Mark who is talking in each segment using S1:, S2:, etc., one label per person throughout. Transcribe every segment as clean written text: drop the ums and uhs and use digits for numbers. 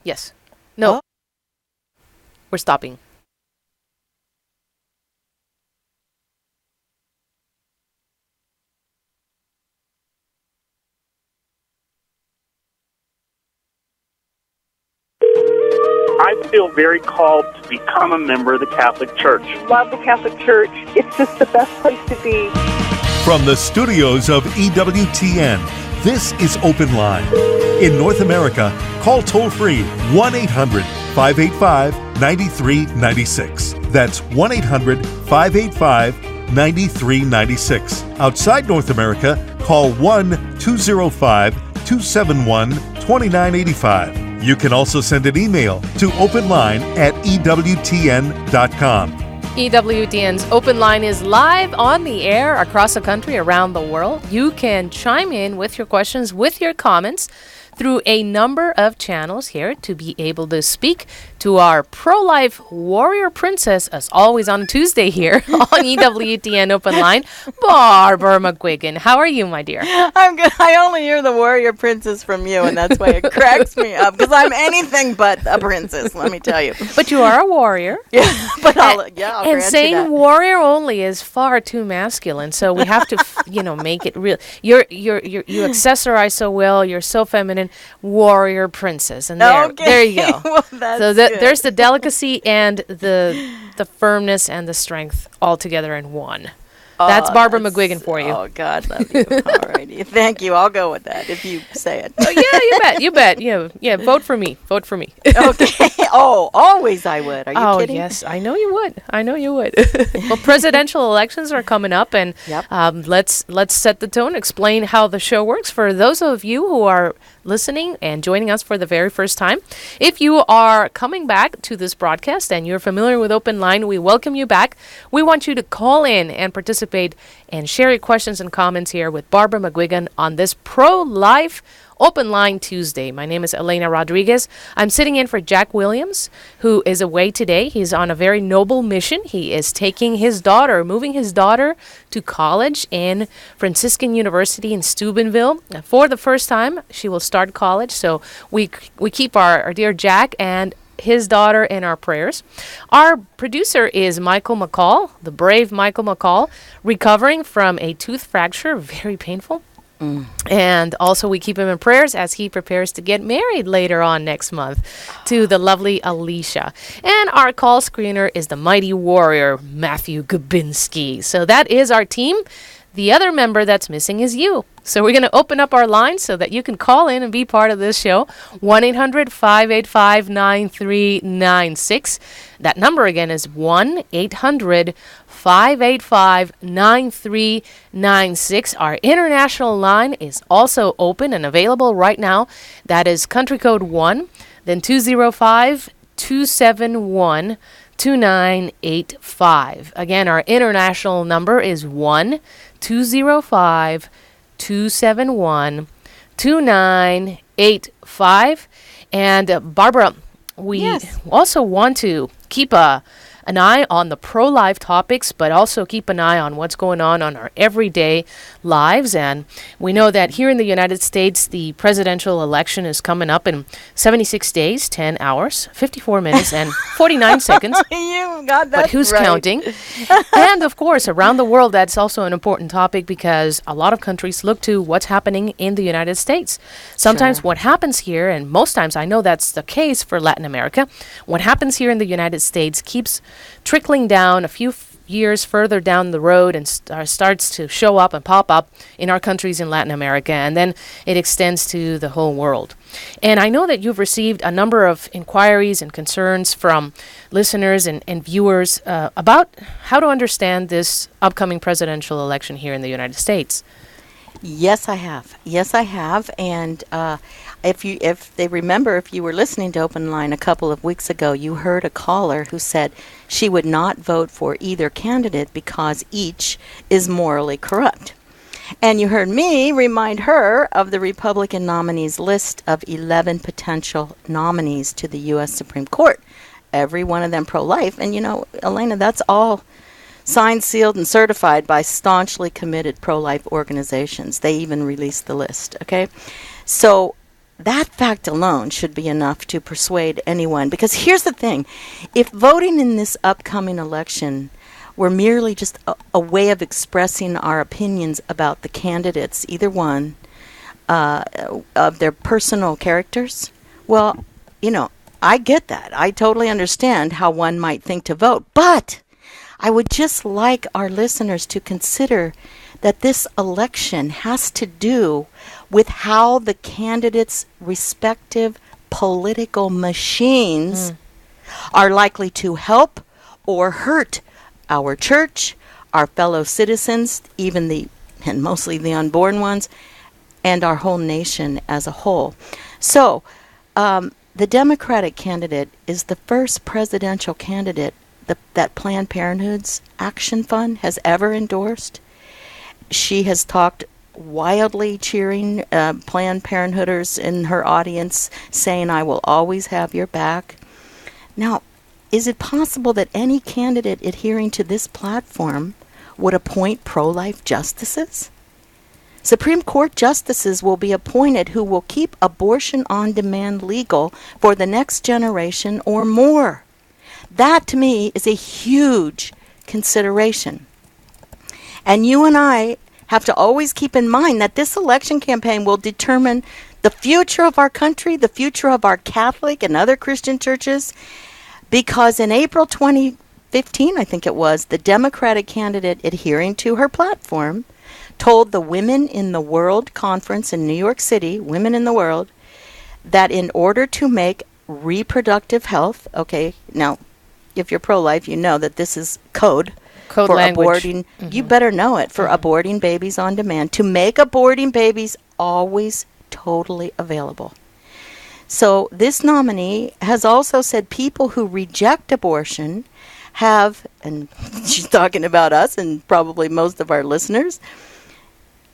S1: Yes. No,
S2: Oh.
S1: we're stopping.
S3: I feel very called to become a member of the Catholic Church.
S4: Love the Catholic Church. It's just the best place to be.
S5: From the studios of EWTN, this is Open Line. In North America, call toll-free 1-800-585-9396. That's 1-800-585-9396. Outside North America, call 1-205-271-2985. You can also send an email to openline@ewtn.com.
S1: EWTN's Open Line is live on the air across the country, around the world. You can chime in with your questions, with your comments, through a number of channels here to be able to speak to our pro-life warrior princess, as always on Tuesday here on EWTN Open Line, Barbara McGuigan. How are you, my dear?
S2: I'm good. I only hear the warrior princess from you, and that's why it cracks me up, because I'm anything but a princess, let me tell you.
S1: But you are a warrior.
S2: Yeah, but I'll
S1: And
S2: grant you
S1: saying
S2: that.
S1: warrior only is far too masculine, so we have to, make it real. You accessorize so well. You're so feminine, warrior princess, and there you go.
S2: Well, that's
S1: So
S2: good.
S1: there's the delicacy and the firmness and the strength all together in one. That's Barbara McGuigan for you.
S2: Oh, God love you. All righty. Thank you. I'll go with that if you say it.
S1: Oh, yeah, you bet. Yeah, vote for me. Okay.
S2: Oh, always I would. Are you kidding?
S1: Oh, yes, I know you would. Well, presidential elections are coming up, and
S2: Yep.
S1: let's set the tone, explain how the show works for those of you who are listening and joining us for the very first time. If you are coming back to this broadcast and you're familiar with Open Line, we welcome you back. We want you to call in and participate and share your questions and comments here with Barbara McGuigan on this pro-life Open Line Tuesday. My name is Elena Rodriguez. I'm sitting in for Jack Williams, who is away today. He's on a very noble mission. He is moving his daughter to college in Franciscan University in Steubenville. For the first time, she will start college. So we keep our dear Jack and his daughter in our prayers. Our producer is Michael McCall, the brave Michael McCall, recovering from a tooth fracture, very painful. And also we keep him in prayers as he prepares to get married later on next month to the lovely Alicia. And our call screener is the mighty warrior, Matthew Gabinski. So that is our team. The other member that's missing is you. So we're going to open up our lines so that you can call in and be part of this show. 1-800-585-9396. That number again is 1-800-585-9396. Our international line is also open and available right now. That is country code 1, then 205-271-2985. Again, our international number is 1-205-271-2985. And Barbara, we also want to keep an eye on the pro-life topics, but also keep an eye on what's going on our everyday lives. And we know that here in the United States, the presidential election is coming up in 76 days, 10 hours, 54 minutes, and 49 seconds.
S2: You got that.
S1: But who's
S2: right.
S1: counting? And of course, around the world, that's also an important topic because a lot of countries look to what's happening in the United States. Sometimes what happens here, and most times I know that's the case for Latin America, what happens here in the United States keeps trickling down a few years further down the road and starts to show up and pop up in our countries in Latin America, and then it extends to the whole world. And I know that you've received a number of inquiries and concerns from listeners and viewers about how to understand this upcoming presidential election here in the United States.
S2: Yes, I have. And if they remember, if you were listening to Open Line a couple of weeks ago, you heard a caller who said she would not vote for either candidate because each is morally corrupt. And you heard me remind her of the Republican nominees list of 11 potential nominees to the U.S. Supreme Court. Every one of them pro-life. And, Elena, that's all signed, sealed, and certified by staunchly committed pro-life organizations. They even released the list, okay? So that fact alone should be enough to persuade anyone. Because here's the thing. If voting in this upcoming election were merely just a way of expressing our opinions about the candidates, either one, of their personal characters, well, I get that. I totally understand how one might think to vote. But I would just like our listeners to consider that this election has to do with how the candidates' respective political machines are likely to help or hurt our church, our fellow citizens, and mostly the unborn ones, and our whole nation as a whole. So, the Democratic candidate is the first presidential candidate that Planned Parenthood's Action Fund has ever endorsed. She has talked wildly cheering Planned Parenthooders in her audience, saying, "I will always have your back." Now, is it possible that any candidate adhering to this platform would appoint pro-life justices? Supreme Court justices will be appointed who will keep abortion on demand legal for the next generation or more. That, to me, is a huge consideration. And you and I have to always keep in mind that this election campaign will determine the future of our country, the future of our Catholic and other Christian churches, because in April 2015, I think it was, the Democratic candidate adhering to her platform told the Women in the World conference in New York City, Women in the World, that in order to make reproductive health, okay, now, if you're pro-life, you know that this is code for
S1: language.
S2: aborting. You better know it, for aborting babies on demand, to make aborting babies always totally available. So this nominee has also said people who reject abortion have, and she's talking about us and probably most of our listeners,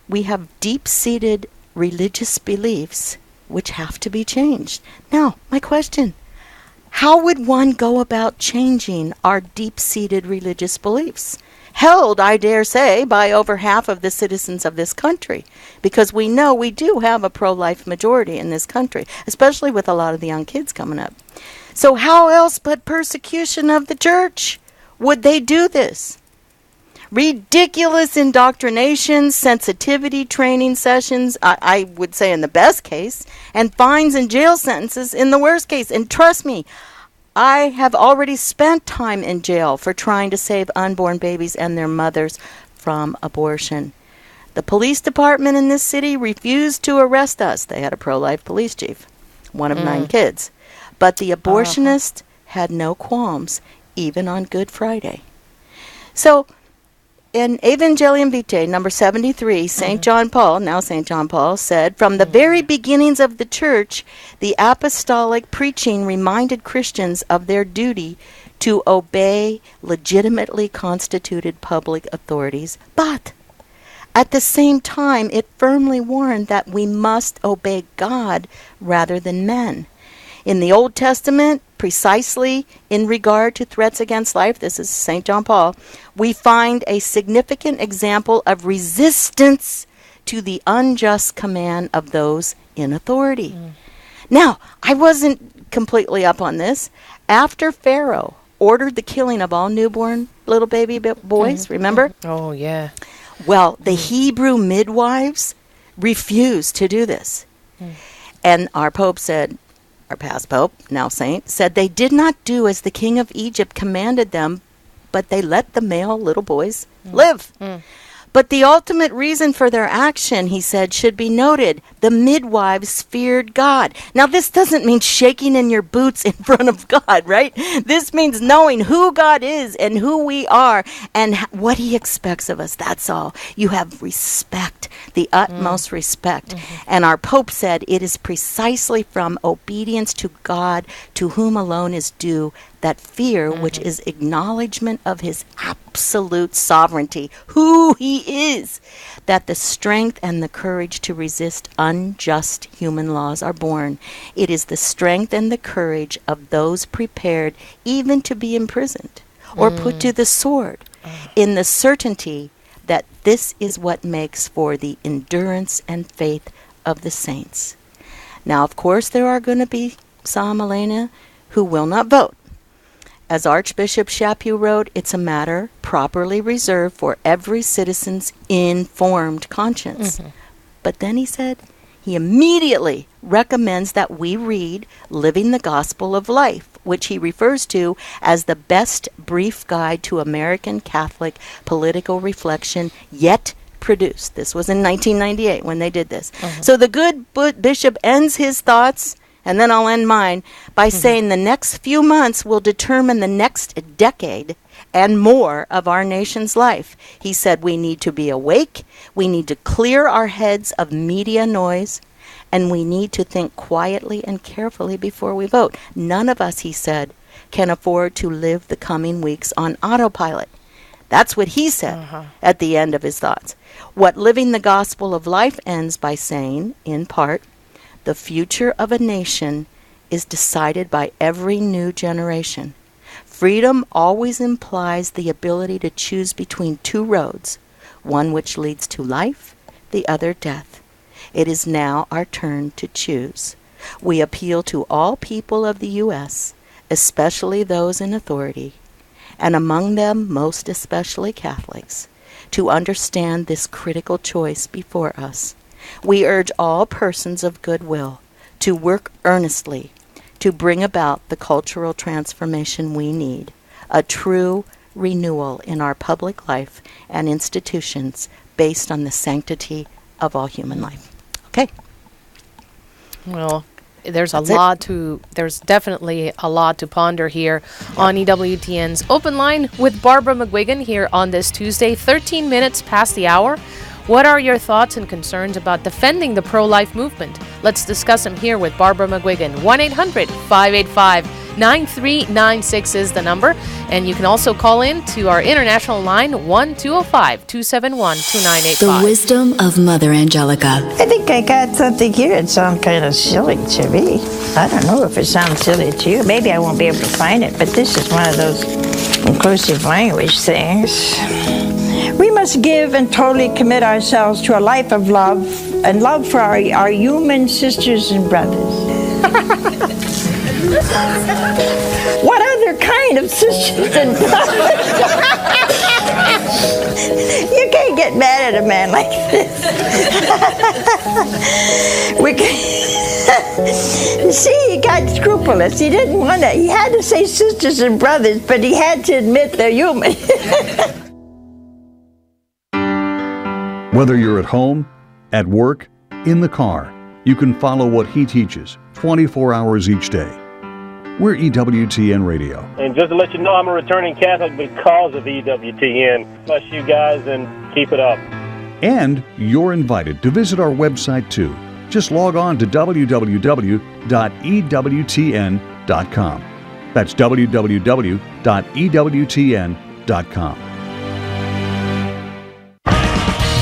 S2: we have deep-seated religious beliefs which have to be changed. Now, my question, how would one go about changing our deep-seated religious beliefs? Held, I dare say, by over half of the citizens of this country, because we know we do have a pro-life majority in this country, especially with a lot of the young kids coming up. So how else but persecution of the church would they do this? Ridiculous indoctrination, sensitivity training sessions, I would say in the best case, and fines and jail sentences in the worst case. And trust me, I have already spent time in jail for trying to save unborn babies and their mothers from abortion. The police department in this city refused to arrest us. They had a pro-life police chief, one of 9 kids. But the abortionist had no qualms, even on Good Friday. So, in Evangelium Vitae, number 73, St. John Paul, now St. John Paul, said, "From the very beginnings of the church, the apostolic preaching reminded Christians of their duty to obey legitimately constituted public authorities, but at the same time, it firmly warned that we must obey God rather than men. In the Old Testament, precisely in regard to threats against life," this is St. John Paul, "we find a significant example of resistance to the unjust command of those in authority." Now, I wasn't completely up on this. After Pharaoh ordered the killing of all newborn little baby boys, remember?
S1: Oh, yeah.
S2: Well, the Hebrew midwives refused to do this. And our Pope said, our past Pope, now Saint, said they did not do as the king of Egypt commanded them, but they let the male little boys live. But the ultimate reason for their action, he said, should be noted. The midwives feared God. Now, this doesn't mean shaking in your boots in front of God, right? This means knowing who God is and who we are and what he expects of us. That's all. You have respect, the utmost respect. And our Pope said it is precisely from obedience to God, to whom alone is due, that fear, which is acknowledgement of his absolute sovereignty, who he is, that the strength and the courage to resist unjust human laws are born. It is the strength and the courage of those prepared even to be imprisoned or put to the sword, in the certainty that this is what makes for the endurance and faith of the saints. Now, of course, there are going to be some, Elena, who will not vote. As Archbishop Chaput wrote, it's a matter properly reserved for every citizen's informed conscience. But then he said he immediately recommends that we read Living the Gospel of Life, which he refers to as the best brief guide to American Catholic political reflection yet produced. This was in 1998 when they did this. So the good bishop ends his thoughts, and then I'll end mine, by saying the next few months will determine the next decade and more of our nation's life. He said we need to be awake, we need to clear our heads of media noise, and we need to think quietly and carefully before we vote. None of us, he said, can afford to live the coming weeks on autopilot. That's what he said at the end of his thoughts. What Living the Gospel of Life ends by saying, in part, the future of a nation is decided by every new generation. Freedom always implies the ability to choose between two roads, one which leads to life, the other death. It is now our turn to choose. We appeal to all people of the U.S., especially those in authority, and among them most especially Catholics, to understand this critical choice before us. We urge all persons of goodwill to work earnestly to bring about the cultural transformation we need, a true renewal in our public life and institutions based on the sanctity of all human life. Okay.
S1: Well, there's definitely a lot to ponder here on EWTN's Open Line with Barbara McGuigan here on this Tuesday, 13 minutes past the hour. What are your thoughts and concerns about defending the pro-life movement? Let's discuss them here with Barbara McGuigan. 1-800-585-9396 is the number. And you can also call in to our international line, 1-205-271-2985.
S6: The wisdom of Mother Angelica.
S7: I think I got something here that sounds kind of silly to me. I don't know if it sounds silly to you. Maybe I won't be able to find it, but this is one of those inclusive language things. We must give and totally commit ourselves to a life of love and love for our human sisters and brothers. What other kind of sisters and brothers? You can't get mad at a man like this. See, he got scrupulous. He didn't want to. He had to say sisters and brothers, but he had to admit they're human.
S8: Whether you're at home, at work, in the car, you can follow what he teaches 24 hours each day. We're EWTN Radio.
S9: And just to let you know, I'm a returning Catholic because of EWTN. Bless you guys and keep it up.
S8: And you're invited to visit our website too. Just log on to www.ewtn.com. That's www.ewtn.com.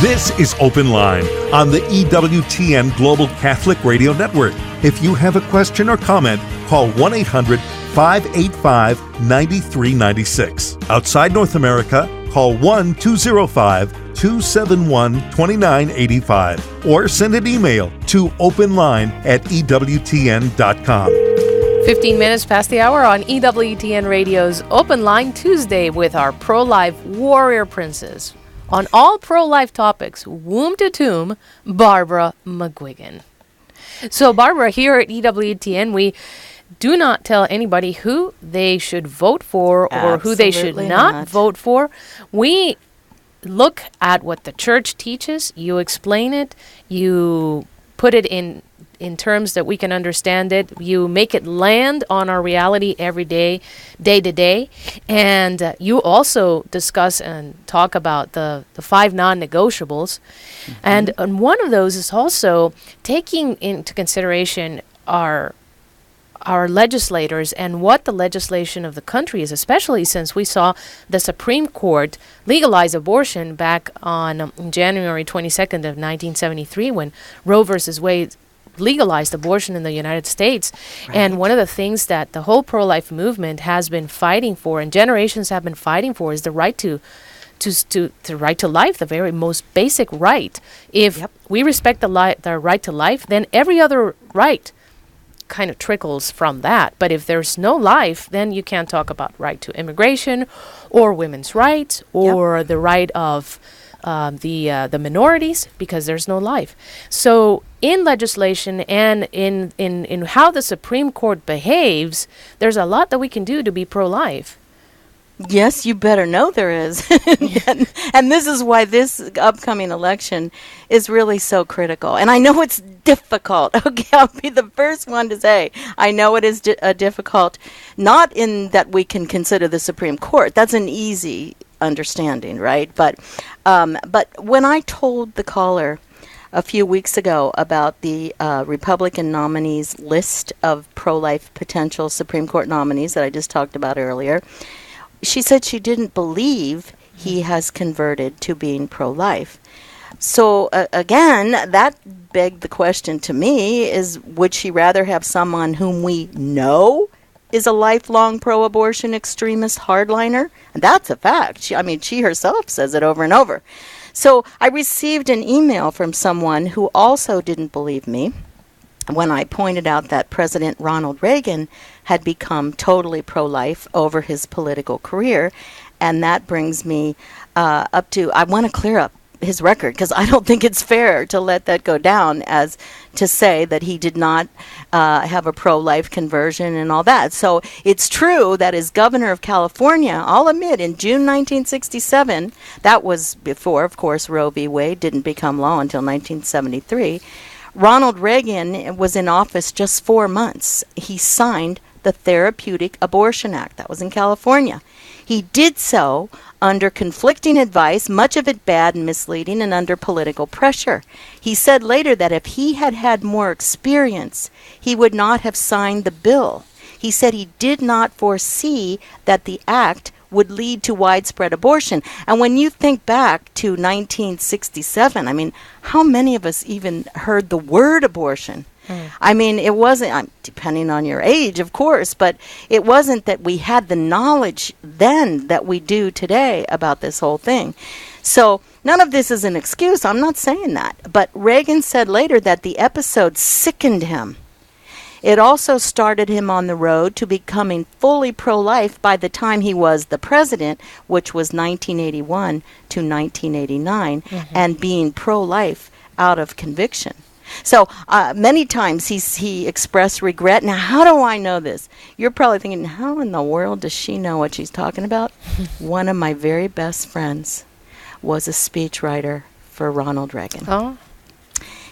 S5: This is Open Line on the EWTN Global Catholic Radio Network. If you have a question or comment, call 1-800-585-9396. Outside North America, call 1-205-271-2985 or send an email to openline@ewtn.com.
S1: 15 minutes past the hour on EWTN Radio's Open Line Tuesday with our pro-life warrior princess. On all pro-life topics, womb to tomb, Barbara McGuigan. So, Barbara, here at EWTN, we do not tell anybody who they should vote for or who they should not vote for. We look at what the church teaches. You explain it. You put it in terms that we can understand it. You make it land on our reality every day, day to day. And you also discuss and talk about the 5 non-negotiables. And one of those is also taking into consideration our legislators and what the legislation of the country is, especially since we saw the Supreme Court legalize abortion back on January 22nd of 1973 when Roe versus Wade legalized abortion in the United States. Right. And one of the things that the whole pro-life movement has been fighting for and generations have been fighting for is the right to right to life, the very most basic right. If we respect the right to life, then every other right kind of trickles from that. But if there's no life, then you can't talk about right to immigration or women's rights or the right of the minorities, because there's no life. So in legislation and in how the Supreme Court behaves, there's a lot that we can do to be pro-life.
S2: Yes, you better know there is. And this is why this upcoming election is really so critical. And I know it's difficult. Okay, I'll be the first one to say, I know it is difficult, not in that we can consider the Supreme Court. That's an easy understanding, right? But when I told the caller a few weeks ago about the Republican nominees list of pro-life potential Supreme Court nominees that I just talked about earlier, she said she didn't believe he has converted to being pro-life. So again, that begged the question to me is, would she rather have someone whom we know is a lifelong pro-abortion extremist hardliner? And that's a fact. She herself says it over and over. So I received an email from someone who also didn't believe me when I pointed out that President Ronald Reagan had become totally pro-life over his political career. And that brings me up to, I want to clear up his record, because I don't think it's fair to let that go down as to say that he did not have a pro-life conversion and all that. So it's true that as governor of California, I'll admit, in June 1967, that was before, of course, Roe v. Wade didn't become law until 1973, Ronald Reagan was in office just 4 months. He signed the Therapeutic Abortion Act. That was in California. He did so under conflicting advice, much of it bad and misleading, and under political pressure. He said later that if he had had more experience, he would not have signed the bill. He said he did not foresee that the act would lead to widespread abortion. And when you think back to 1967, how many of us even heard the word abortion? It wasn't, depending on your age, of course, but it wasn't that we had the knowledge then that we do today about this whole thing. So none of this is an excuse. I'm not saying that. But Reagan said later that the episode sickened him. It also started him on the road to becoming fully pro-life by the time he was the president, which was 1981 to 1989, and being pro-life out of conviction. So many times he expressed regret. Now, how do I know this? You're probably thinking, how in the world does she know what she's talking about? One of my very best friends was a speechwriter for Ronald Reagan.
S1: Oh.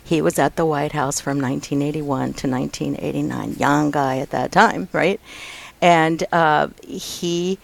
S2: He was at the White House from 1981 to 1989. Young guy at that time, right? And he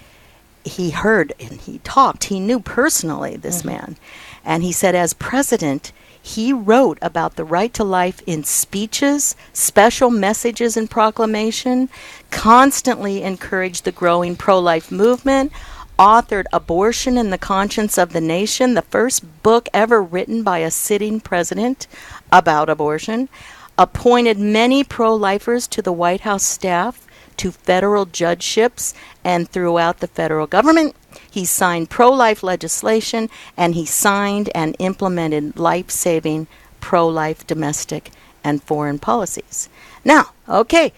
S2: heard and he talked. He knew personally this man. And he said, as president, he wrote about the right to life in speeches, special messages and proclamation, constantly encouraged the growing pro-life movement, authored Abortion in the Conscience of the Nation, the first book ever written by a sitting president about abortion, appointed many pro-lifers to the White House staff, to federal judgeships, and throughout the federal government. He signed pro-life legislation, and he signed and implemented life-saving pro-life domestic and foreign policies. Now, okay,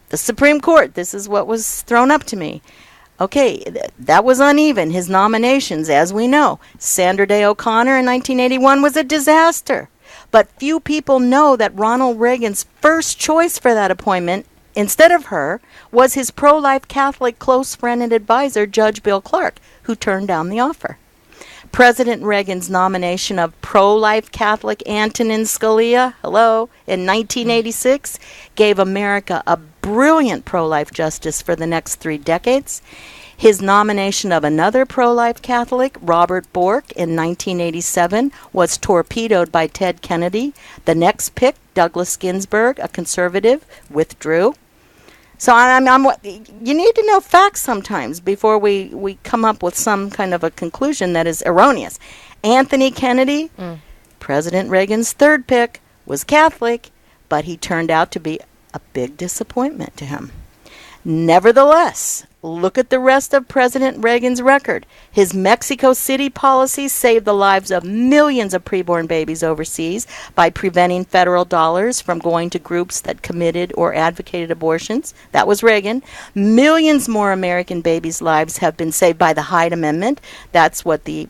S2: the Supreme Court, this is what was thrown up to me. Okay, that was uneven. His nominations, as we know, Sandra Day O'Connor in 1981 was a disaster. But few people know that Ronald Reagan's first choice for that appointment, instead of her, was his pro-life Catholic close friend and advisor, Judge Bill Clark, who turned down the offer. President Reagan's nomination of pro-life Catholic Antonin Scalia, in 1986, gave America a brilliant pro-life justice for the next 3 decades. His nomination of another pro-life Catholic, Robert Bork, in 1987, was torpedoed by Ted Kennedy. The next pick, Douglas Ginsburg, a conservative, withdrew. So you need to know facts sometimes before we come up with some kind of a conclusion that is erroneous. Anthony Kennedy, President Reagan's third pick, was Catholic, but he turned out to be a big disappointment to him. Nevertheless, Look at the rest of President Reagan's record. His Mexico City policy saved the lives of millions of preborn babies overseas by preventing federal dollars from going to groups that committed or advocated abortions. That was Reagan. Millions more American babies' lives have been saved by the Hyde Amendment. That's what the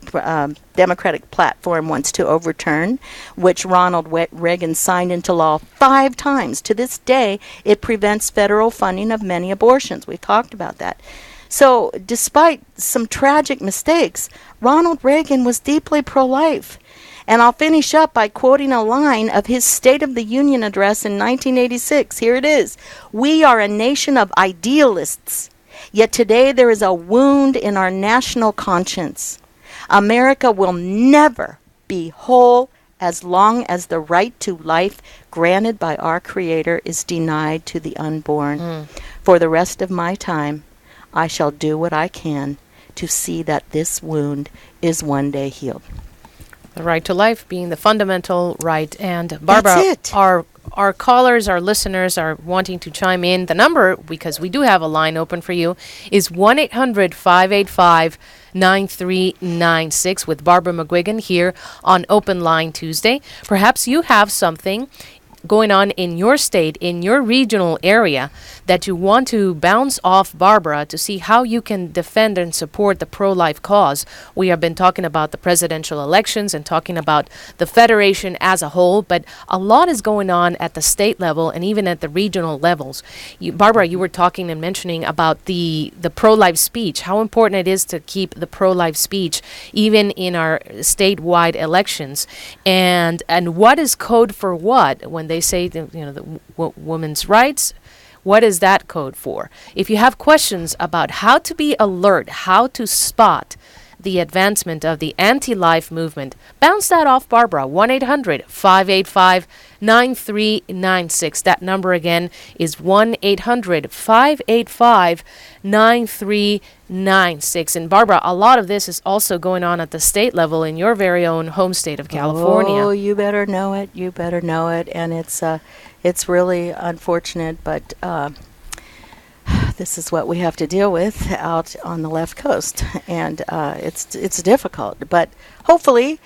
S2: Democratic platform wants to overturn, which Ronald Reagan signed into law 5 times. To this day, it prevents federal funding of many abortions. We've talked about that. So, despite some tragic mistakes, Ronald Reagan was deeply pro-life. And I'll finish up by quoting a line of his State of the Union address in 1986. Here it is. "We are a nation of idealists, yet today there is a wound in our national conscience. America will never be whole as long as the right to life granted by our Creator is denied to the unborn. For the rest of my time, I shall do what I can to see that this wound is one day healed."
S1: The right to life being the fundamental right. And Barbara,
S2: That's it.
S1: our callers, our listeners are wanting to chime in. The number, because we do have a line open for you, is 1-800-585-9396 with Barbara McGuigan here on Open Line Tuesday. Perhaps you have something going on in your state, in your regional area, that you want to bounce off Barbara to see how you can defend and support the pro-life cause. We have been talking about the presidential elections and talking about the Federation as a whole, but a lot is going on at the state level and even at the regional levels. Barbara, you were talking and mentioning about the pro-life speech, how important it is to keep the pro-life speech even in our statewide elections. And what is code for what when they say the women's rights? What is that code for? If you have questions about how to be alert, how to spot the advancement of the anti-life movement, bounce that off Barbara. 1-800-585-9396. That number again is 1-800-585-9396. And Barbara, a lot of this is also going on at the state level in your very own home state of California.
S2: Oh, you better know it. You better know it. And it's really unfortunate, but this is what we have to deal with out on the left coast, and it's difficult. But hopefully,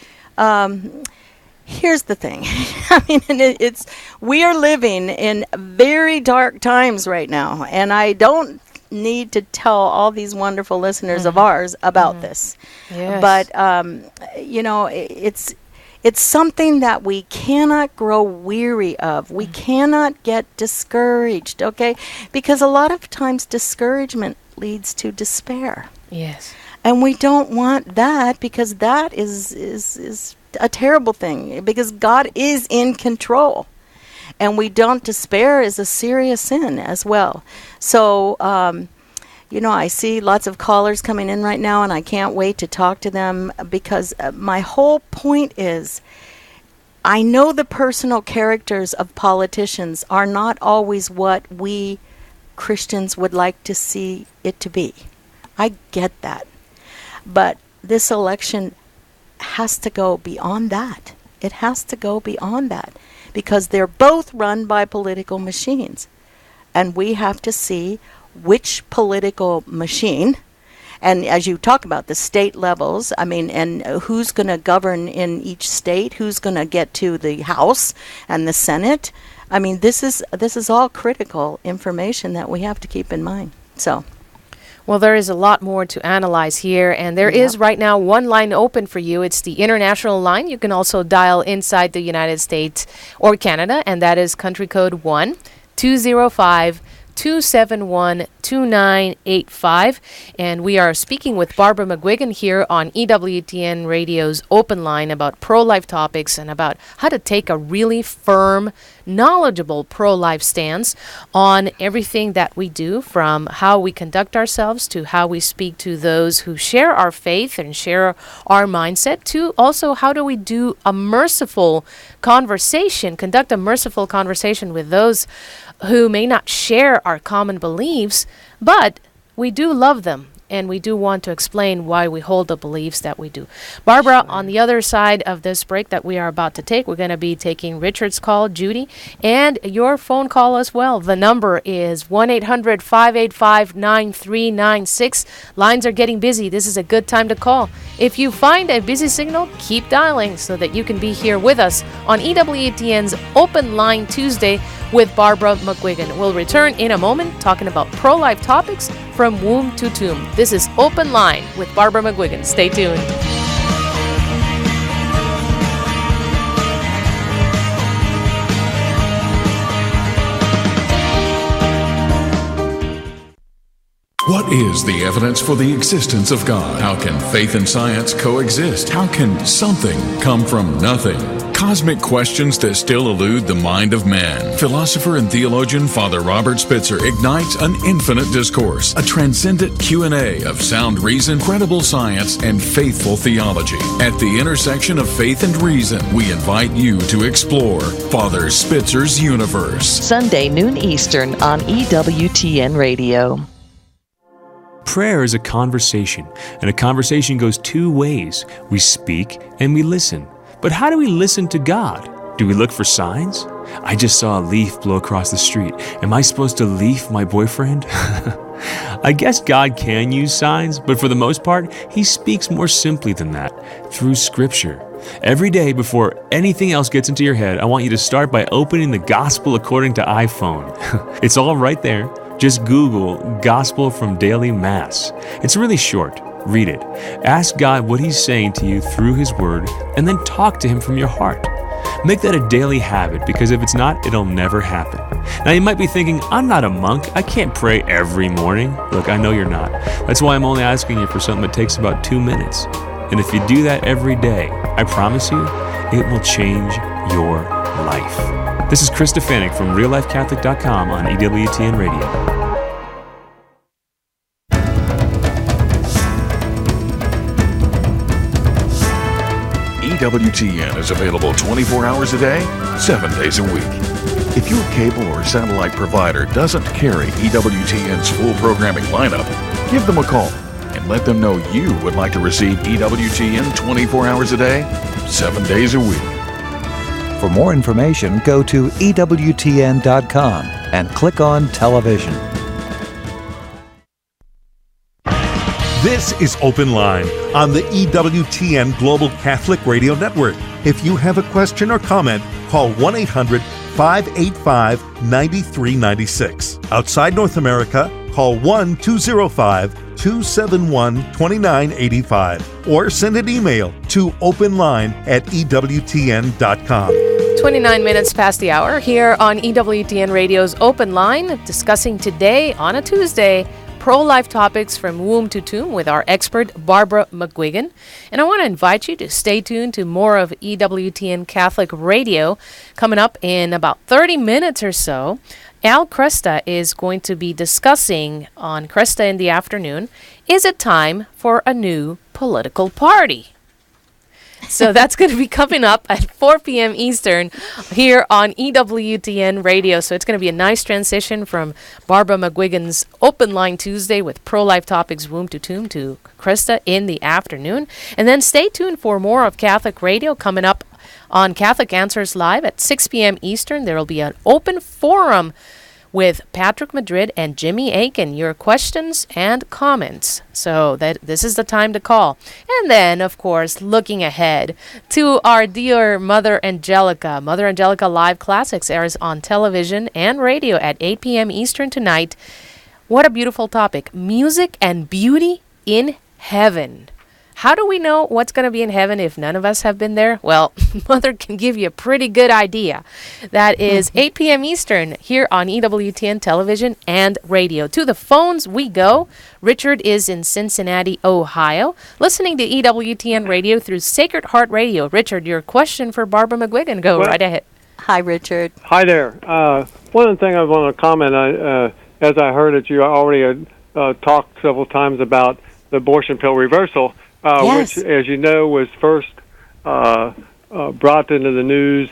S2: here's the thing. I mean, we are living in very dark times right now, and I don't need to tell all these wonderful listeners of ours about this.
S1: Yes.
S2: But it's something that we cannot grow weary of. We cannot get discouraged, okay? Because a lot of times discouragement leads to despair.
S1: Yes.
S2: And we don't want that, because that is a terrible thing, because God is in control. And despair is a serious sin as well. So, I see lots of callers coming in right now, and I can't wait to talk to them, because my whole point is, I know the personal characters of politicians are not always what we Christians would like to see it to be. I get that. But this election has to go beyond that. It has to go beyond that, because they're both run by political machines. And we have to see which political machine, and as you talk about the state levels, I mean, and who's going to govern in each state, who's going to get to the House and the Senate. I mean, this is all critical information that we have to keep in mind. So,
S1: well, there is a lot more to analyze here, and there is right now one line open for you. It's the international line. You can also dial inside the United States or Canada, and that is country code 1-205-271-2985. And we are speaking with Barbara McGuigan here on EWTN Radio's Open Line about pro-life topics and about how to take a really firm, knowledgeable pro-life stance on everything that we do, from how we conduct ourselves to how we speak to those who share our faith and share our mindset, to also how do we do a merciful conversation, conduct a merciful conversation with those who may not share our common beliefs, but we do love them. and we do want to explain why we hold the beliefs that we do. Barbara, on the other side of this break that we are about to take, we're going to be taking Richard's call, Judy, and your phone call as well. The number is 1-800-585-9396. Lines are getting busy. This is a good time to call. If you find a busy signal, keep dialing so that you can be here with us on EWTN's Open Line Tuesday with Barbara McGuigan. We'll return in a moment talking about pro-life topics from womb to tomb. This is Open Line with Barbara McGuigan. Stay tuned.
S10: What is the evidence for the existence of God? How can faith and science coexist? How can something come from nothing? Cosmic questions that still elude the mind of man. Philosopher and theologian Father Robert Spitzer ignites an infinite discourse, a transcendent Q&A of sound reason, credible science, and faithful theology. At the intersection of faith and reason, we invite you to explore Father Spitzer's universe.
S11: Sunday, noon Eastern on EWTN Radio.
S12: Prayer is a conversation, and a conversation goes two ways. We speak and we listen. But how do we listen to God? Do we look for signs? I just saw a leaf blow across the street. Am I supposed to leaf my boyfriend? I guess God can use signs, but for the most part, He speaks more simply than that, through Scripture. Every day before anything else gets into your head, I want you to start by opening the Gospel according to iPhone. It's all right there. Just Google Gospel from Daily Mass. It's really short. Read it. Ask God what He's saying to you through His Word, and then talk to Him from your heart. Make that a daily habit, because if it's not, it'll never happen. Now you might be thinking, I'm not a monk. I can't pray every morning. Look, I know you're not. That's why I'm only asking you for something that takes about 2 minutes. And if you do that every day, I promise you, it will change your life. This is Chris Stefanik from reallifecatholic.com on EWTN Radio.
S10: EWTN is available 24 hours a day, 7 days a week. If your cable or satellite provider doesn't carry EWTN's full programming lineup, give them a call and let them know you would like to receive EWTN 24 hours a day, 7 days a week.
S13: For more information, go to EWTN.com and click on television.
S5: This is Open Line on the EWTN Global Catholic Radio Network. If you have a question or comment, call 1-800-585-9396. Outside North America, call 1-205-271-2985 or send an email to openline@EWTN.com.
S1: 29 minutes past the hour here on EWTN Radio's Open Line, discussing today on a Tuesday pro-life topics from womb to tomb with our expert Barbara McGuigan. And I want to invite you to stay tuned to more of EWTN Catholic Radio. Coming up in about 30 minutes or so, Al Cresta is going to be discussing on Cresta in the Afternoon, is it time for a new political party? So that's going to be coming up at 4 p.m. Eastern here on EWTN Radio. So it's going to be a nice transition from Barbara McGuigan's Open Line Tuesday with pro-life topics womb to tomb to Krista in the afternoon. And then stay tuned for more of Catholic Radio coming up on Catholic Answers Live at 6 p.m. Eastern. There will be an open forum with Patrick Madrid and Jimmy Aiken, your questions and comments. So this is the time to call. And then, of course, looking ahead to our dear Mother Angelica. Mother Angelica Live Classics airs on television and radio at 8 p.m. Eastern tonight. What a beautiful topic. Music and beauty in heaven. How do we know what's going to be in heaven if none of us have been there? Well, Mother can give you a pretty good idea. That is 8 p.m. Eastern here on EWTN television and radio. To the phones we go. Richard is in Cincinnati, Ohio, listening to EWTN radio through Sacred Heart Radio. Richard, your question for Barbara McGuigan. Go right ahead.
S2: Hi, Richard.
S14: Hi there. One thing I want to comment on, as I heard that you already talked several times about the abortion pill reversal.
S2: Yes.
S14: Which, as you know, was first brought into the news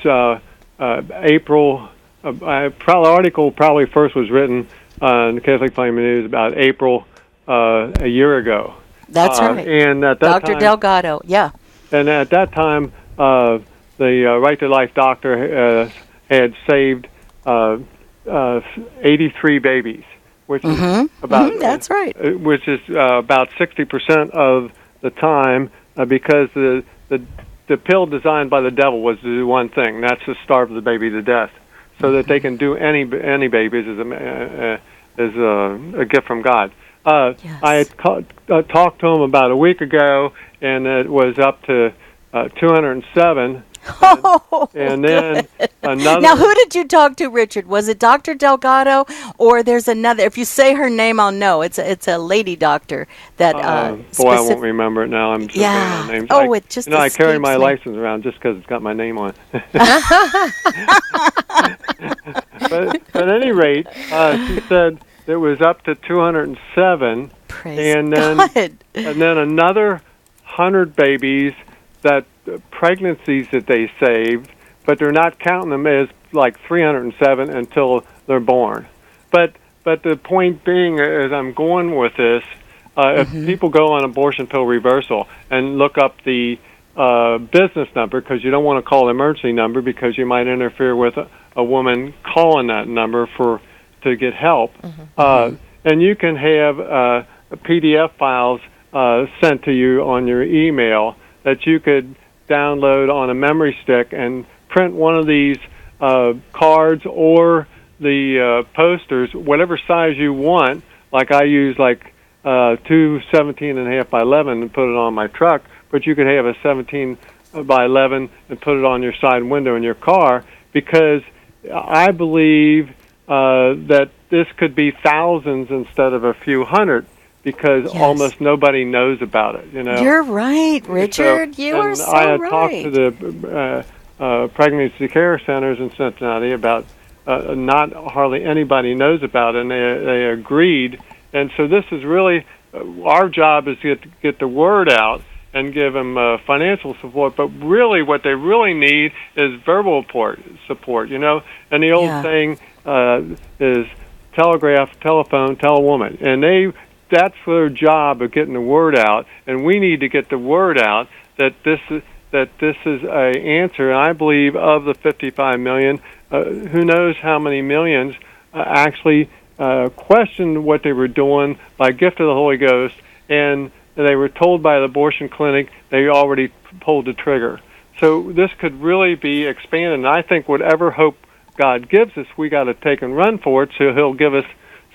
S14: April. Article probably first was written on the Catholic Family News about April a year ago.
S2: That's right.
S14: And at that
S2: Dr.
S14: time,
S2: Delgado, yeah.
S14: And at that time, the Right to Life doctor had saved 83 babies, which is about
S2: that's right.
S14: Which is about 60% of the time, because the pill designed by the devil was to do one thing, that's to starve the baby to death, so that they can do any babies as a gift from God.
S2: Yes.
S14: I had talked to him about a week ago, and it was up to 207. And then another.
S2: Now, who did you talk to, Richard? Was it Dr. Delgado, or there's another? If you say her name, I'll know. It's a lady doctor that.
S14: Boy, I won't remember it now. I'm just
S2: yeah.
S14: names.
S2: Oh, it just.
S14: I carry my license around just because it's got my name on it. But at any rate, she said it was up to 207.
S2: Praise
S14: and then,
S2: God.
S14: And then another 100 babies that pregnancies that they saved, but they're not counting them as like 307 until they're born. But the point being, as I'm going with this, if people go on abortion pill reversal and look up the business number, because you don't want to call the emergency number because you might interfere with a woman calling that number to get help. And you can have PDF files sent to you on your email that you could download on a memory stick and print one of these cards or the posters, whatever size you want. Like I use like 2 17.5 by 11 and put it on my truck, but you could have a 17 by 11 and put it on your side window in your car, because I believe that this could be thousands instead of a few hundred, because almost nobody knows about it.
S2: You're right, Richard. You are so right.
S14: I had talked to the pregnancy care centers in Cincinnati about not hardly anybody knows about it, and they agreed. And so this is really our job, is to get the word out and give them financial support. But really, what they really need is verbal support. And the old saying is telegraph, telephone, tell a woman, and that's their job of getting the word out, and we need to get the word out that this is a answer. And I believe of the 55 million, who knows how many millions actually questioned what they were doing by gift of the Holy Ghost, and they were told by the abortion clinic they already pulled the trigger. So this could really be expanded, and I think whatever hope God gives us, we got to take and run for it, so He'll give us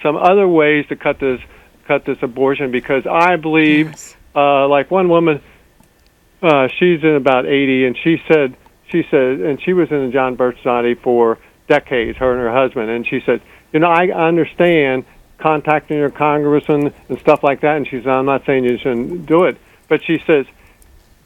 S14: some other ways to cut this abortion, because I believe, like one woman, she's in about 80, and she said, and she was in the John Birch Society for decades, her and her husband, and she said, I understand contacting your congressman and stuff like that, and she said, I'm not saying you shouldn't do it, but she says,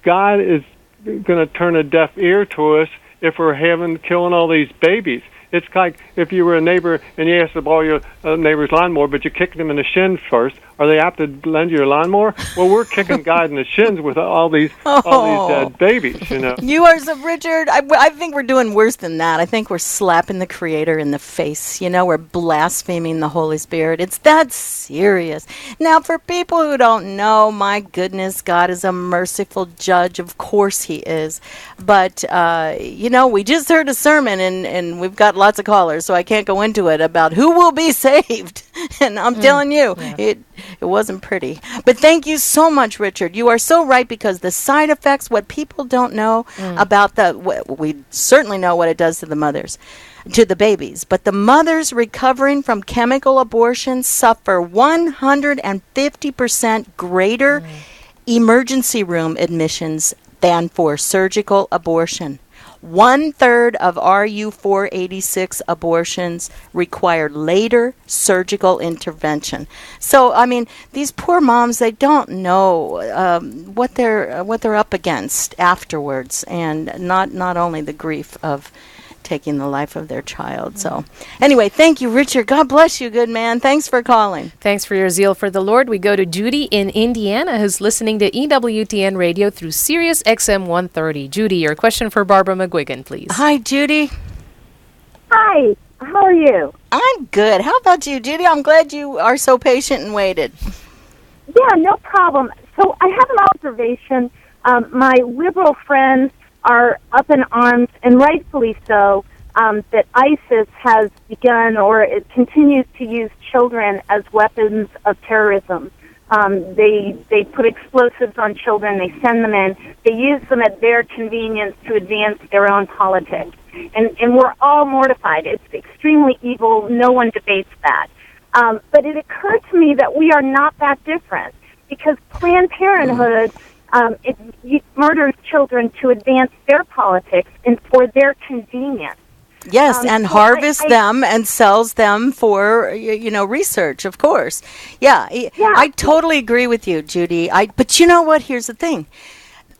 S14: God is going to turn a deaf ear to us if we're killing all these babies. It's like if you were a neighbor and you asked to borrow your neighbor's lawnmower, but you kicked them in the shins first. Are they apt to lend you your lawnmower? Well, we're kicking God in the shins with all these dead babies,
S2: You are so, Richard. I think we're doing worse than that. I think we're slapping the Creator in the face. We're blaspheming the Holy Spirit. It's that serious. Now, for people who don't know, my goodness, God is a merciful judge. Of course He is. But, we just heard a sermon, and we've got lots of callers, so I can't go into it, about who will be saved. And I'm telling you, it wasn't pretty. But thank you so much, Richard. You are so right, because the side effects, what people don't know about we certainly know what it does to the mothers, to the babies. But the mothers recovering from chemical abortion suffer 150% greater emergency room admissions than for surgical abortion. 1/3 of RU486 abortions require later surgical intervention. So, these poor moms, they don't know what they're up against afterwards, and not only the grief of taking the life of their child. So, anyway, thank you, Richard. God bless you, good man. Thanks for calling.
S1: Thanks for your zeal for the Lord. We go to Judy in Indiana, who's listening to EWTN Radio through Sirius XM 130. Judy, your question for Barbara McGuigan, please.
S2: Hi, Judy.
S15: Hi. How are you?
S2: I'm good. How about you, Judy? I'm glad you are so patient and waited.
S15: Yeah, no problem. So I have an observation. My liberal friends are up in arms, and rightfully so, that ISIS has begun or it continues to use children as weapons of terrorism. They put explosives on children, they send them in, they use them at their convenience to advance their own politics. And we're all mortified. It's extremely evil. No one debates that. But it occurred to me that we are not that different, because Planned Parenthood it murders children to advance their politics and for their convenience.
S2: Yes, and harvests them and sells them for, research, of course. Yeah, I totally agree with you, Judy. But you know what? Here's the thing.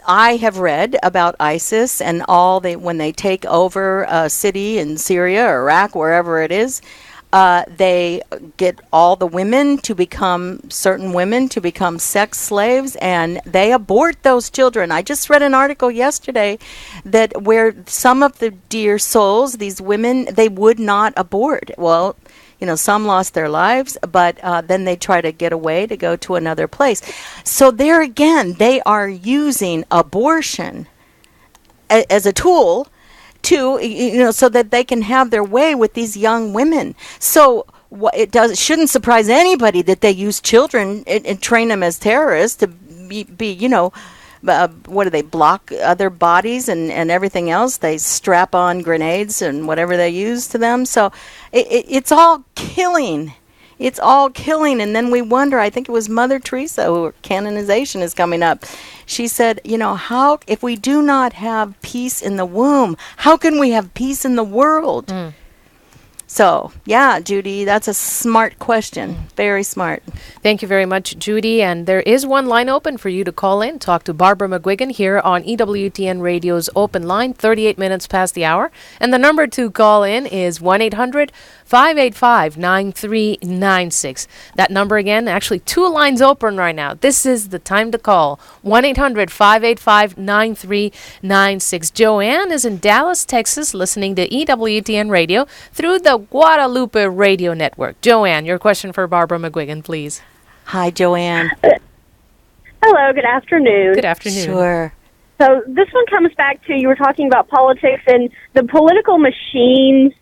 S2: I have read about ISIS and when they take over a city in Syria or Iraq, wherever it is, they get all the certain women to become sex slaves, and they abort those children. I just read an article yesterday that where some of the dear souls, these women, they would not abort. Well, some lost their lives, but then they try to get away to go to another place. So there again, they are using abortion as a tool to, so that they can have their way with these young women. So it shouldn't surprise anybody that they use children and train them as terrorists to be what do they, block other bodies and everything else? They strap on grenades and whatever they use to them. So it's all killing. It's all killing. And then we wonder, I think it was Mother Teresa, who canonization is coming up. She said, how, if we do not have peace in the womb, how can we have peace in the world? So, yeah, Judy, that's a smart question. Very smart.
S1: Thank you very much, Judy. And there is one line open for you to call in. Talk to Barbara McGuigan here on EWTN Radio's open line, 38 minutes past the hour. And the number to call in is 1-800-585-9396. That number again, actually 2 lines open right now. This is the time to call. 1-800-585-9396. Joanne is in Dallas, Texas, listening to EWTN Radio through the Guadalupe Radio Network. Joanne, your question for Barbara McGuigan, please.
S2: Hi, Joanne.
S15: Hello, good afternoon.
S1: Good afternoon.
S2: Sure.
S15: So this one comes back to, you were talking about politics and the political machine.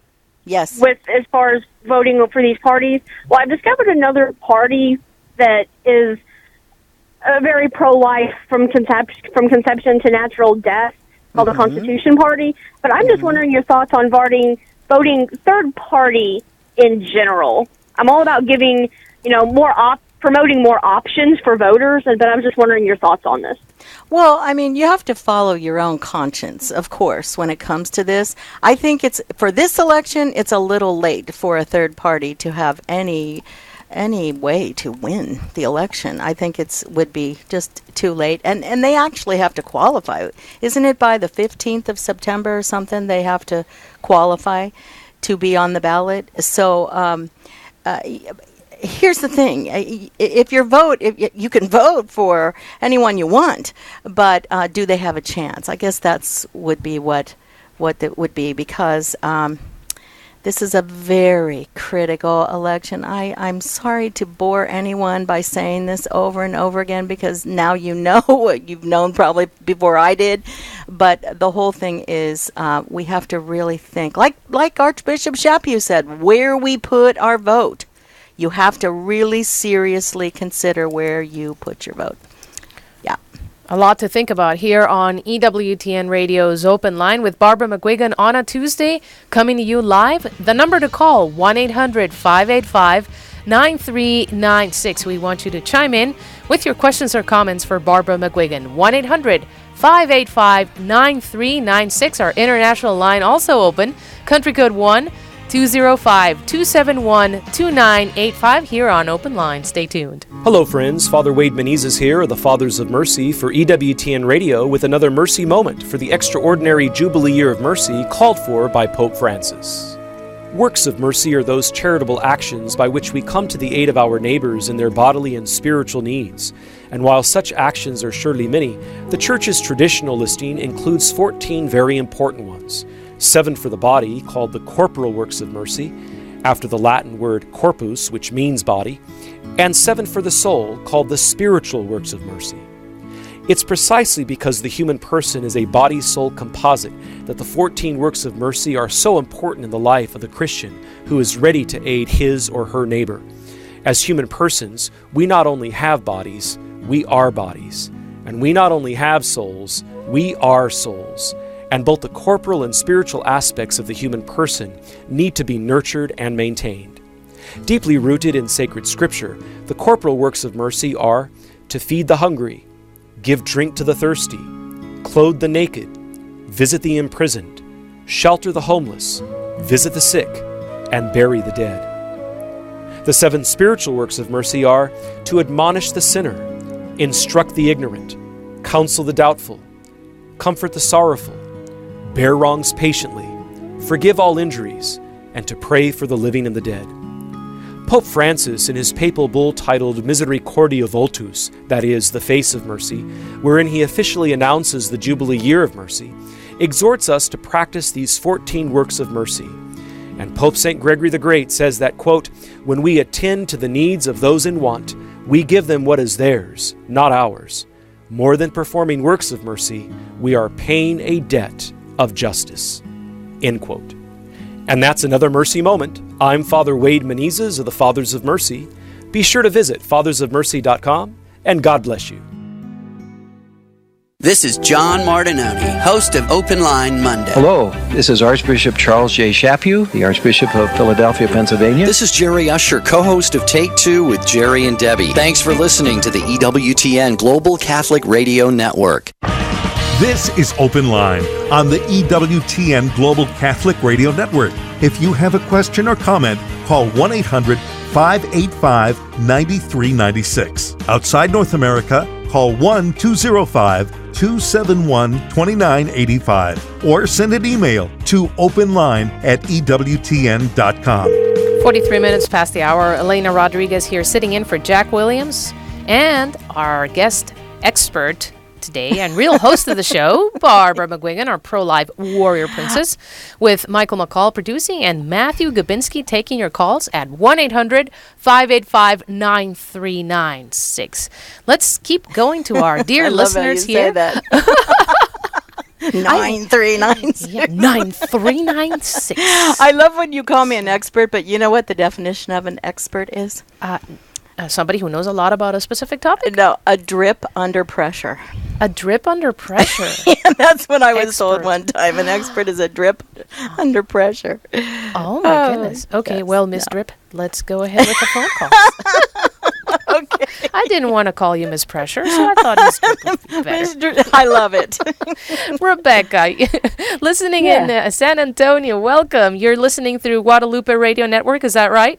S2: Yes.
S15: As far as voting for these parties. Well, I've discovered another party that is very pro-life from conception to natural death, called the Constitution Party. But I'm just wondering your thoughts on voting third party in general. I'm all about giving, promoting more options for voters, but I'm just wondering your thoughts on this.
S2: Well, I mean, you have to follow your own conscience, of course, when it comes to this. I think for this election, it's a little late for a third party to have any way to win the election. I think would be just too late. And they actually have to qualify. Isn't it by the 15th of September or something they have to qualify to be on the ballot? So here's the thing. If you can vote for anyone you want, but do they have a chance? I guess would be what it would be, because this is a very critical election. I'm sorry to bore anyone by saying this over and over again, because now you know what you've known probably before I did. But the whole thing is we have to really think, like Archbishop Chaput said, where we put our vote. You have to really seriously consider where you put your vote. Yeah.
S1: A lot to think about here on EWTN Radio's Open Line with Barbara McGuigan on a Tuesday, coming to you live. The number to call, 1-800-585-9396. We want you to chime in with your questions or comments for Barbara McGuigan. 1-800-585-9396. Our international line also open. Country code 1-205-271-2985 here on Open Line. Stay tuned.
S16: Hello, friends. Father Wade Menezes here of the Fathers of Mercy for EWTN Radio with another Mercy Moment for the extraordinary Jubilee Year of Mercy called for by Pope Francis. Works of mercy are those charitable actions by which we come to the aid of our neighbors in their bodily and spiritual needs. And while such actions are surely many, the Church's traditional listing includes 14 very important ones. 7 for the body, called the corporal works of mercy, after the Latin word corpus, which means body, and 7 for the soul, called the spiritual works of mercy. It's precisely because the human person is a body-soul composite that the 14 works of mercy are so important in the life of the Christian who is ready to aid his or her neighbor. As human persons, we not only have bodies, we are bodies. And we not only have souls, we are souls. And both the corporal and spiritual aspects of the human person need to be nurtured and maintained. Deeply rooted in sacred scripture, the corporal works of mercy are to feed the hungry, give drink to the thirsty, clothe the naked, visit the imprisoned, shelter the homeless, visit the sick, and bury the dead. The 7 spiritual works of mercy are to admonish the sinner, instruct the ignorant, counsel the doubtful, comfort the sorrowful, bear wrongs patiently, forgive all injuries, and to pray for the living and the dead. Pope Francis, in his papal bull titled Misericordia Vultus, that is, the face of mercy, wherein he officially announces the Jubilee year of mercy, exhorts us to practice these 14 works of mercy. And Pope St. Gregory the Great says that, quote, when we attend to the needs of those in want, we give them what is theirs, not ours. More than performing works of mercy, we are paying a debt of justice. End quote. And that's another mercy moment. I'm Father Wade Menezes of the Fathers of Mercy. Be sure to visit fathersofmercy.com, and God bless you.
S17: This is John Martinoni, host of Open Line Monday.
S18: Hello, this is Archbishop Charles J. Chaput, the Archbishop of Philadelphia, Pennsylvania.
S17: This is Jerry Usher, co-host of Take Two with Jerry and Debbie. Thanks for listening to the EWTN Global Catholic Radio Network.
S5: This is Open Line on the EWTN Global Catholic Radio Network. If you have a question or comment, call 1-800-585-9396. Outside North America, call 1-205-271-2985 or send an email to openline@ewtn.com.
S1: 43 minutes past the hour. Elena Rodriguez here sitting in for Jack Williams and our guest expert today and real host of the show, Barbara McGuigan, our pro-life warrior princess, with Michael McCall producing and Matthew Gabinski taking your calls at 1-800-585-9396. Let's keep going to our dear listeners here.
S2: Say that. 9396.
S1: Yeah, 9396.
S2: I love when you call me an expert, but you know what the definition of an expert is?
S1: Somebody who knows a lot about a specific topic?
S2: No, a drip under pressure.
S1: A drip under pressure?
S2: Yeah, that's what I was told one time. An expert is a drip under pressure.
S1: Oh, my goodness. Okay,
S2: yes,
S1: well, Miss Drip, let's go ahead with the phone calls.
S2: Okay.
S1: I didn't want to call you Miss Pressure, so I thought Miss Drip would be better.
S2: I love it.
S1: Rebecca, listening in San Antonio, welcome. You're listening through Guadalupe Radio Network, is that right?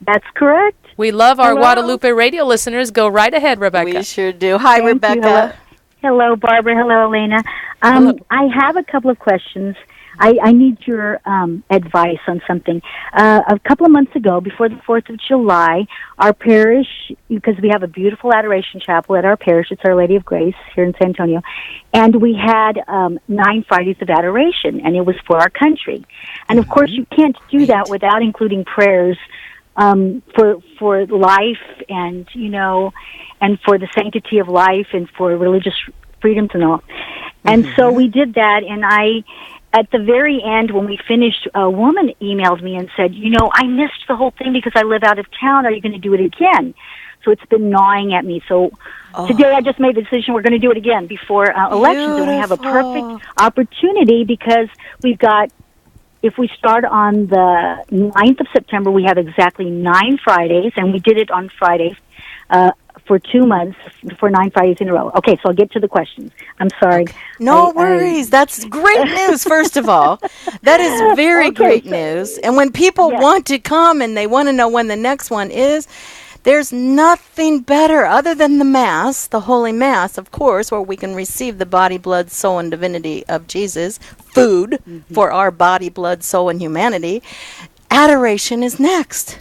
S19: That's correct.
S1: We love our Guadalupe radio listeners. Go right ahead, Rebecca.
S2: We sure do. Hi,
S19: Thank
S2: Rebecca.
S19: Hello, Barbara. Hello, Elena.
S1: Hello.
S19: I have a couple of questions. I need your advice on something. A couple of months ago, before the 4th of July, our parish, because we have a beautiful adoration chapel at our parish, it's Our Lady of Grace here in San Antonio, and we had 9 Fridays of adoration, and it was for our country. And, of course, you can't do that without including prayers for life and, and for the sanctity of life and for religious freedoms and all. And so we did that, and at the very end, when we finished, a woman emailed me and said, I missed the whole thing because I live out of town. Are you going to do it again? So it's been gnawing at me. So today I just made the decision we're going to do it again before elections, and we have a perfect opportunity because we've got, if we start on the 9th of September, we have exactly 9 Fridays, and we did it on Fridays for 2 months, for 9 Fridays in a row. Okay, so I'll get to the questions. I'm sorry.
S2: Okay. No worries. That's great news, first of all. That is very great news. And when people want to come and they want to know when the next one is, there's nothing better other than the Mass, the Holy Mass, of course, where we can receive the body, blood, soul, and divinity of Jesus, food for our body, blood, soul, and humanity. Adoration is next.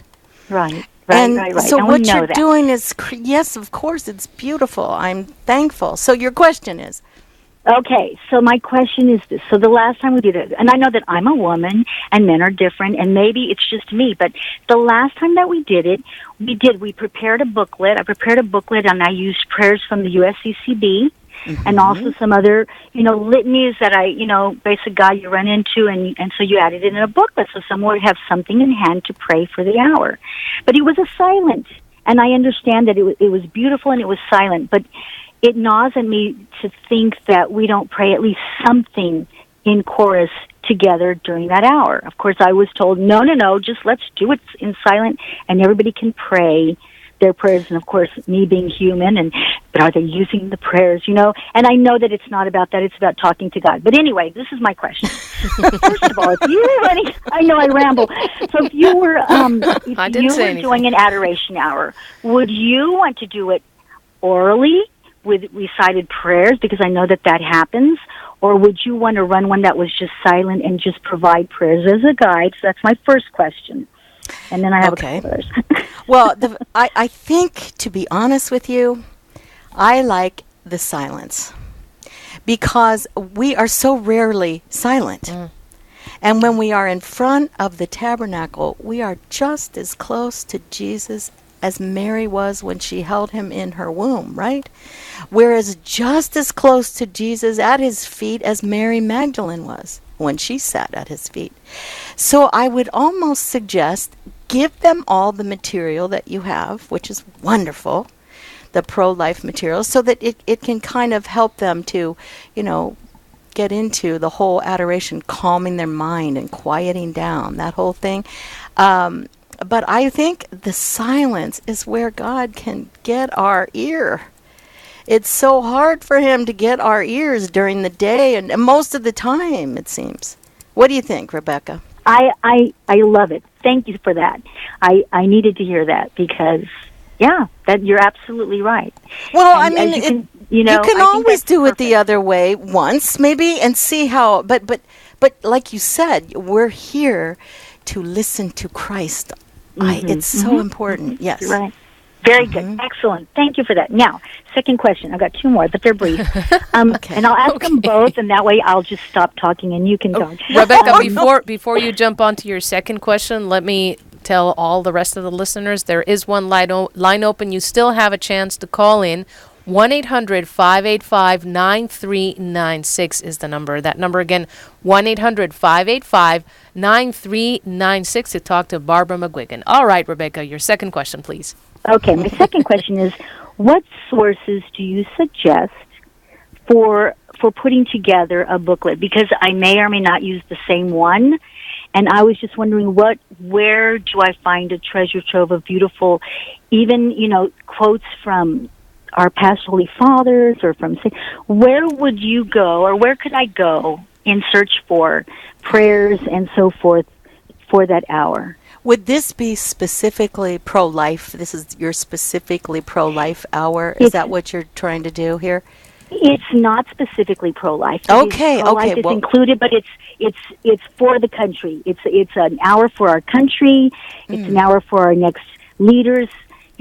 S19: Right.
S2: Right. So
S19: and
S2: what you're doing is, yes, of course, it's beautiful. I'm thankful. So your question is?
S19: Okay, so my question is this. So the last time we did it, and I know that I'm a woman and men are different, and maybe it's just me, but the last time that we did it, we prepared a booklet. I prepared a booklet, and I used prayers from the USCCB and also some other, litanies that basic God you run into, and so you added it in a booklet so someone would have something in hand to pray for the hour. But it was a silent, and I understand that it was beautiful and it was silent, but it gnaws at me to think that we don't pray at least something in chorus together during that hour. Of course, I was told, no, just let's do it in silent, and everybody can pray their prayers. And of course, me being human, but are they using the prayers, And I know that it's not about that; it's about talking to God. But anyway, this is my question. First of all, if you were running, I know I ramble. So if you were, doing an adoration hour, would you want to do it orally with recited prayers, because I know that happens, or would you want to run one that was just silent and just provide prayers as a guide? So that's my first question. And then I have a couple others.
S2: Well, I think, to be honest with you, I like the silence, because we are so rarely silent. And when we are in front of the tabernacle, we are just as close to Jesus as Mary was when she held him in her womb, right? Whereas just as close to Jesus at his feet as Mary Magdalene was when she sat at his feet. So I would almost suggest give them all the material that you have, which is wonderful, the pro-life material, so that it can kind of help them to, get into the whole adoration, calming their mind and quieting down, that whole thing. But I think the silence is where God can get our ear. It's so hard for him to get our ears during the day and most of the time, it seems. What do you think, Rebecca?
S19: I love it. Thank you for that. I needed to hear that because, that you're absolutely right.
S2: Well,
S19: and
S2: I mean, you can always do it the other way once, maybe, and see how. But like you said, we're here to listen to Christ. It's so important. Yes.
S19: Right. Very good. Excellent. Thank you for that. Now, second question. I've got two more, but they're brief. And I'll ask them both, and that way I'll just stop talking and you can talk.
S1: Rebecca, before you jump onto your second question, let me tell all the rest of the listeners there is one line open. You still have a chance to call in. 1-800-585-9396 is the number. That number again, 1-800-585-9396 to talk to Barbara McGuigan. All right, Rebecca, your second question, please.
S19: Okay, my second question is, what sources do you suggest for putting together a booklet? Because I may or may not use the same one, and I was just wondering where do I find a treasure trove of beautiful, even, quotes from our past Holy Fathers or from, where would you go or where could I go in search for prayers and so forth for that hour?
S2: Would this be specifically pro-life? This is your specifically pro-life hour? Is that what you're trying to do here?
S19: It's not specifically pro-life.
S2: Okay.
S19: It's included, but it's for the country. It's an hour for our country. It's an hour for our next leaders.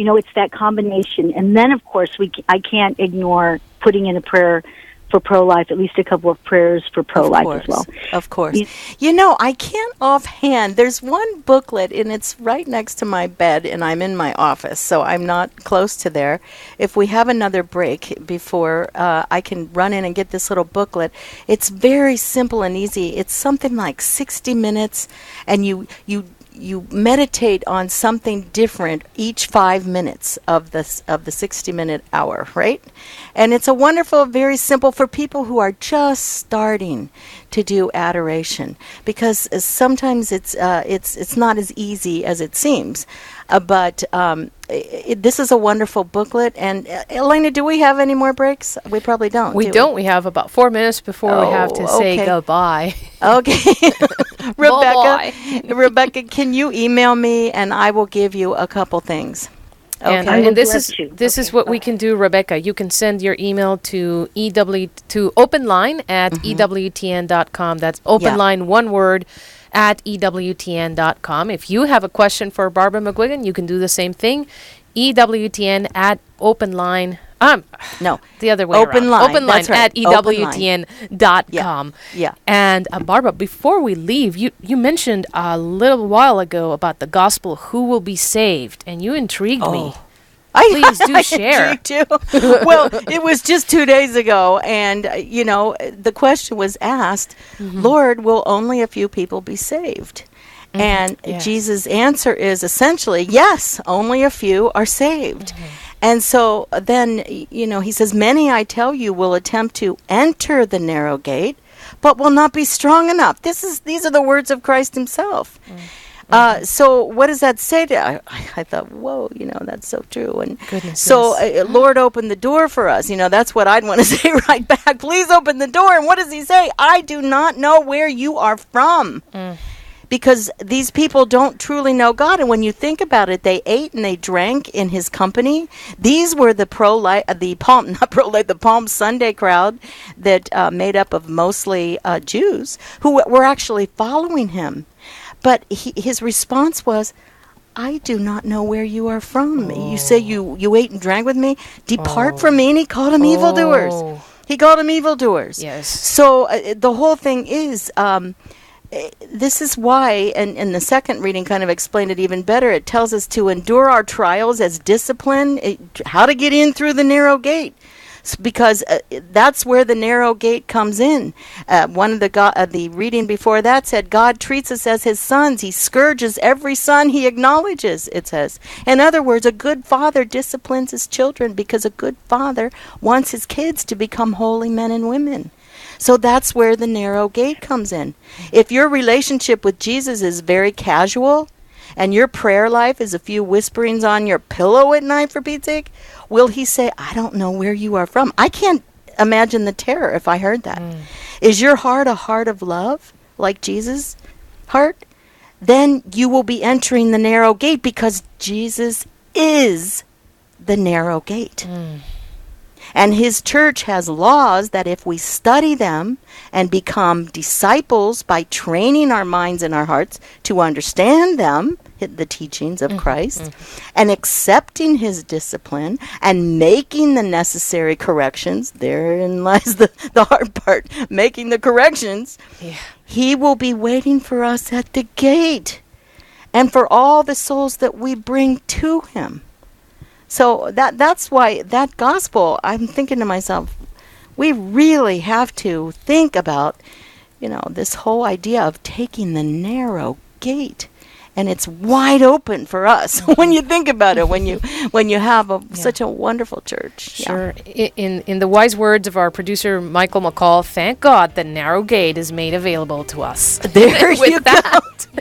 S19: It's that combination. And then, of course, I can't ignore putting in a prayer for pro-life, at least a couple of prayers for pro-life as well.
S2: Of course. I can't offhand. There's one booklet, and it's right next to my bed, and I'm in my office, so I'm not close to there. If we have another break before I can run in and get this little booklet, it's very simple and easy. It's something like 60 minutes, and you meditate on something different each 5 minutes of the 60-minute hour, right? And it's a wonderful, very simple for people who are just starting to do adoration, because sometimes it's not as easy as it seems. But this is a wonderful booklet. And Elena, do we have any more breaks? We probably don't.
S1: We don't. We have about 4 minutes before we have to say goodbye.
S2: Okay. Rebecca, can you email me and I will give you a couple things? Okay.
S1: And this is what we can do, Rebecca. You can send your email to openline at EWTN.com. That's openline, one word, at EWTN.com. If you have a question for Barbara McGuigan, you can do the same thing. EWTN at openline No. The other way
S2: Open
S1: around.
S2: line.
S1: Open line
S2: That's right.
S1: at EWTN.com.
S2: Yeah.
S1: And Barbara, before we leave, you mentioned a little while ago about the gospel, who will be saved, and you intrigued me. Please do share.
S2: Too. Well, it was just 2 days ago, and the question was asked, Lord, will only a few people be saved? And Jesus' answer is essentially, yes, only a few are saved. And so then, he says, many, I tell you, will attempt to enter the narrow gate, but will not be strong enough. These are the words of Christ himself. So what does that say to I thought, whoa, that's so true. And so Lord opened the door for us. That's what I'd want to say right back. Please open the door. And what does he say? I do not know where you are from. Because these people don't truly know God. And when you think about it, they ate and they drank in his company. These were the Palm Sunday crowd that made up of mostly Jews who were actually following him. But his response was, I do not know where you are from. You say you ate and drank with me? Depart from me. And he called them evildoers. He called them evildoers.
S1: Yes.
S2: So the whole thing is... this is why, and the second reading kind of explained it even better. It tells us to endure our trials as discipline, how to get in through the narrow gate, because that's where the narrow gate comes in. One of the reading before that said, God treats us as his sons. He scourges every son he acknowledges, it says. In other words, a good father disciplines his children because a good father wants his kids to become holy men and women. So that's where the narrow gate comes in. If your relationship with Jesus is very casual and your prayer life is a few whisperings on your pillow at night, for Pete's sake, will he say, I don't know where you are from? I can't imagine the terror if I heard that. Is your heart a heart of love like Jesus' heart? Then you will be entering the narrow gate because Jesus is the narrow gate. And his church has laws that if we study them and become disciples by training our minds and our hearts to understand them, the teachings of Christ, and accepting his discipline and making the necessary corrections, therein lies the hard part, making the corrections, he will be waiting for us at the gate and for all the souls that we bring to him. So that's why that gospel, I'm thinking to myself, we really have to think about, this whole idea of taking the narrow gate. And it's wide open for us when you think about it, when you have such a wonderful church.
S1: Sure. Yeah. In the wise words of our producer, Michael McCall, thank God the narrow gate is made available to us.
S2: There you go.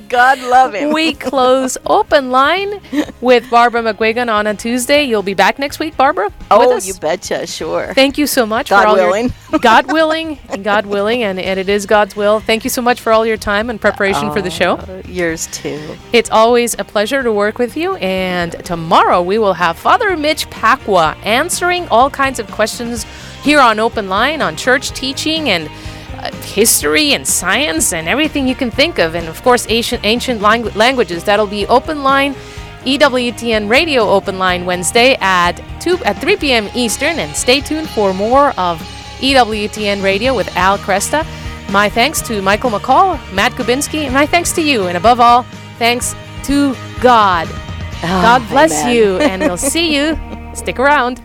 S2: God love him.
S1: We close Open Line with Barbara McGuigan on a Tuesday. You'll be back next week, Barbara?
S2: Oh, you betcha, sure.
S1: Thank you so much.
S2: God willing.
S1: God willing, and it is God's will. Thank you so much for all your time and preparation for the show.
S2: Yours too.
S1: It's always a pleasure to work with you, and tomorrow we will have Father Mitch Pacwa answering all kinds of questions here on Open Line on church teaching and history and science and everything you can think of, and of course ancient languages. That'll be Open Line, EWTN Radio Open Line Wednesday at 3 p.m. Eastern, and stay tuned for more of EWTN Radio with Al Cresta. My thanks to Michael McCall, Matt Kubinski, and my thanks to you, and above all, thanks to God. God bless you, and we'll see you. Stick around.